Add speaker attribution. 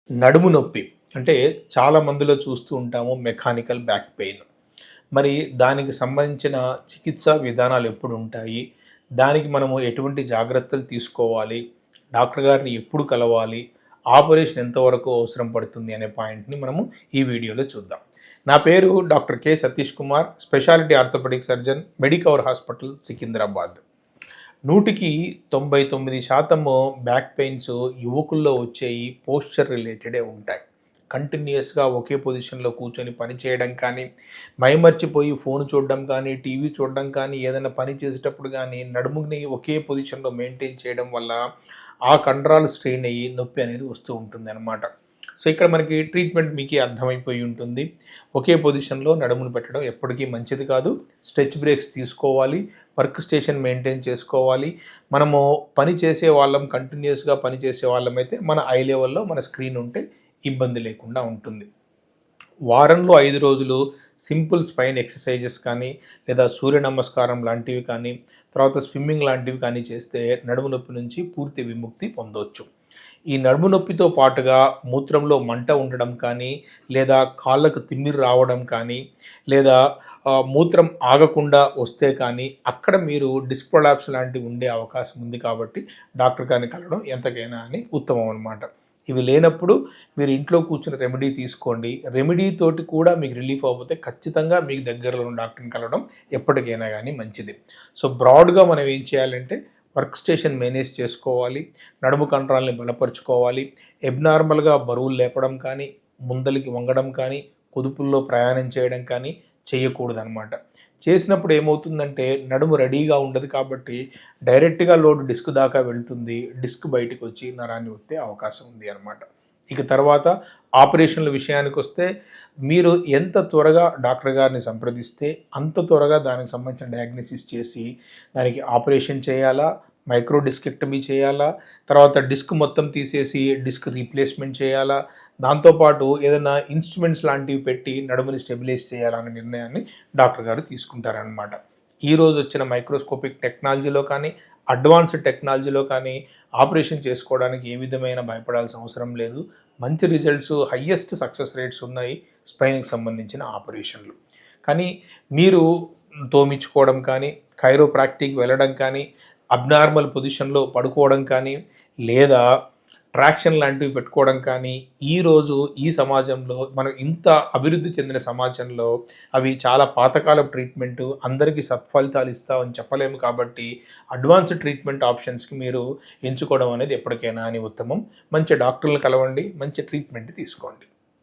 Speaker 1: నడుము నొప్పి అంటే చాలా మందిలో చూస్తూ ఉంటాము మెకానికల్ బ్యాక్ పెయిన్. మరి దానికి సంబంధించిన చికిత్సా విధానాలు ఎప్పుడు ఉంటాయి? దానికి మనము ఎటువంటి జాగ్రత్తలు తీసుకోవాలి? డాక్టర్ గారిని ఎప్పుడు కలవాలి? ఆపరేషన్ ఎంతవరకు అవసరం పడుతుంది అనే పాయింట్‌ని మనము ఈ వీడియోలో చూద్దాం. నా పేరు doctor K. Satish Kumar, speciality orthopaedic surgeon, Medicover hospital, Secunderabad. 100కి 99% బ్యాక్ పెయిన్స్ యువకుల్లో వచ్చేవి పోస్చర్ రిలేటెడే ఉంటాయి. కంటిన్యూయస్గా ఒకే పొజిషన్లో కూర్చొని పని చేయడం కానీ, మైమర్చిపోయి ఫోన్ చూడడం కానీ, టీవీ చూడడం కానీ, ఏదైనా పని చేసేటప్పుడు కానీ నడుముని ఒకే పొజిషన్లో మెయింటైన్ చేయడం వల్ల ఆ కండరాలు స్ట్రెయిన్ అయ్యి నొప్పి అనేది వస్తూ ఉంటుంది అన్నమాట. సో ఇక్కడ మనకి ట్రీట్మెంట్ మీకే అర్థమైపోయి ఉంటుంది. ఒకే పొజిషన్లో నడుమును పెట్టడం ఎప్పటికీ మంచిది కాదు. స్ట్రెచ్ బ్రేక్స్ తీసుకోవాలి, వర్క్ స్టేషన్ మెయింటైన్ చేసుకోవాలి. మనము పని చేసే వాళ్ళం, కంటిన్యూస్గా పని చేసే వాళ్ళమైతే మన ఐ లెవెల్లో మన స్క్రీన్ ఉంటే ఇబ్బంది లేకుండా ఉంటుంది. వారంలో 5 రోజులు సింపుల్ స్పైన్ ఎక్సర్సైజెస్ కానీ, లేదా సూర్య నమస్కారం లాంటివి కానీ, తర్వాత స్విమ్మింగ్ లాంటివి కానీ చేస్తే నడుము నొప్పి నుంచి పూర్తి విముక్తి పొందవచ్చు. ఈ నడుము నొప్పితో పాటుగా మూత్రంలో మంట ఉండడం కానీ, లేదా కాళ్ళకు తిమ్మిరి రావడం కానీ, లేదా మూత్రం ఆగకుండా వస్తే కానీ అక్కడ మీరు డిస్క్ ప్రొలాప్స్ లాంటివి ఉండే అవకాశం ఉంది. కాబట్టి డాక్టర్ గారిని కలవడం ఎంతకైనా అని ఉత్తమం అన్నమాట. ఇవి లేనప్పుడు మీరు ఇంట్లో కూర్చుని రెమెడీ తీసుకోండి. రెమెడీ తోటి కూడా మీకు రిలీఫ్ అవ్వకపోతే ఖచ్చితంగా మీకు దగ్గరలో ఉన్న డాక్టర్ని కలవడం ఎప్పటికైనా కానీ మంచిది. సో బ్రాడ్గా మనం ఏం చేయాలంటే వర్క్ స్టేషన్ మేనేజ్ చేసుకోవాలి, నడుము కండరాలని బలపరుచుకోవాలి, ఎబ్నార్మల్గా బరువులు లేపడం కానీ, ముందలికి వంగడం కానీ, కుదుపుల్లో ప్రయాణం చేయడం కానీ చేయకూడదనమాట. చేసినప్పుడు ఏమవుతుందంటే నడుము రెడీగా ఉండదు కాబట్టి డైరెక్ట్గా లోడ్ డిస్క్ దాకా వెళ్తుంది, డిస్క్ బయటకు వచ్చి నరాన్ని వచ్చే అవకాశం ఉంది అనమాట. ఇక తర్వాత ఆపరేషన్ల విషయానికి వస్తే మీరు ఎంత త్వరగా డాక్టర్ గారిని సంప్రదిస్తే అంత త్వరగా దానికి సంబంధించిన డయాగ్నోసిస్ చేసి దానికి ఆపరేషన్ చేయాలా, మైక్రో డిస్కెక్టమీ చేయాలా, తర్వాత డిస్క్ మొత్తం తీసేసి డిస్క్ రీప్లేస్మెంట్ చేయాలా, దాంతోపాటు ఏదైనా ఇన్స్ట్రుమెంట్స్ లాంటివి పెట్టి నడుముని స్టెబిలైజ్ చేయాలనే నిర్ణయాన్ని డాక్టర్ గారు తీసుకుంటారనమాట. ఈరోజు వచ్చిన మైక్రోస్కోపిక్ టెక్నాలజీలో కానీ, అడ్వాన్స్డ్ టెక్నాలజీలో కానీ ఆపరేషన్ చేసుకోవడానికి ఏ విధమైన భయపడాల్సిన అవసరం లేదు. మంచి రిజల్ట్స్, హయ్యెస్ట్ సక్సెస్ రేట్స్ ఉన్నాయి స్పైన్కి సంబంధించిన ఆపరేషన్లు. కానీ మీరు తోమించుకోవడం కానీ, కైరోప్రాక్టిక్ వెళ్ళడం కానీ, అబ్నార్మల్ పొజిషన్లో పడుకోవడం కానీ, లేదా ట్రాక్షన్ లాంటివి పెట్టుకోవడం కానీ ఈరోజు ఈ సమాజంలో మనం ఇంత అభివృద్ధి చెందిన సమాజంలో అవి చాలా పాతకాలపు ట్రీట్మెంటు, అందరికీ సత్ఫలితాలు ఇస్తామని చెప్పలేము. కాబట్టి అడ్వాన్స్డ్ ట్రీట్మెంట్ ఆప్షన్స్కి మీరు ఎంచుకోవడం అనేది ఎప్పటికైనా అని ఉత్తమం. మంచి డాక్టర్లను కలవండి, మంచి ట్రీట్మెంట్ తీసుకోండి.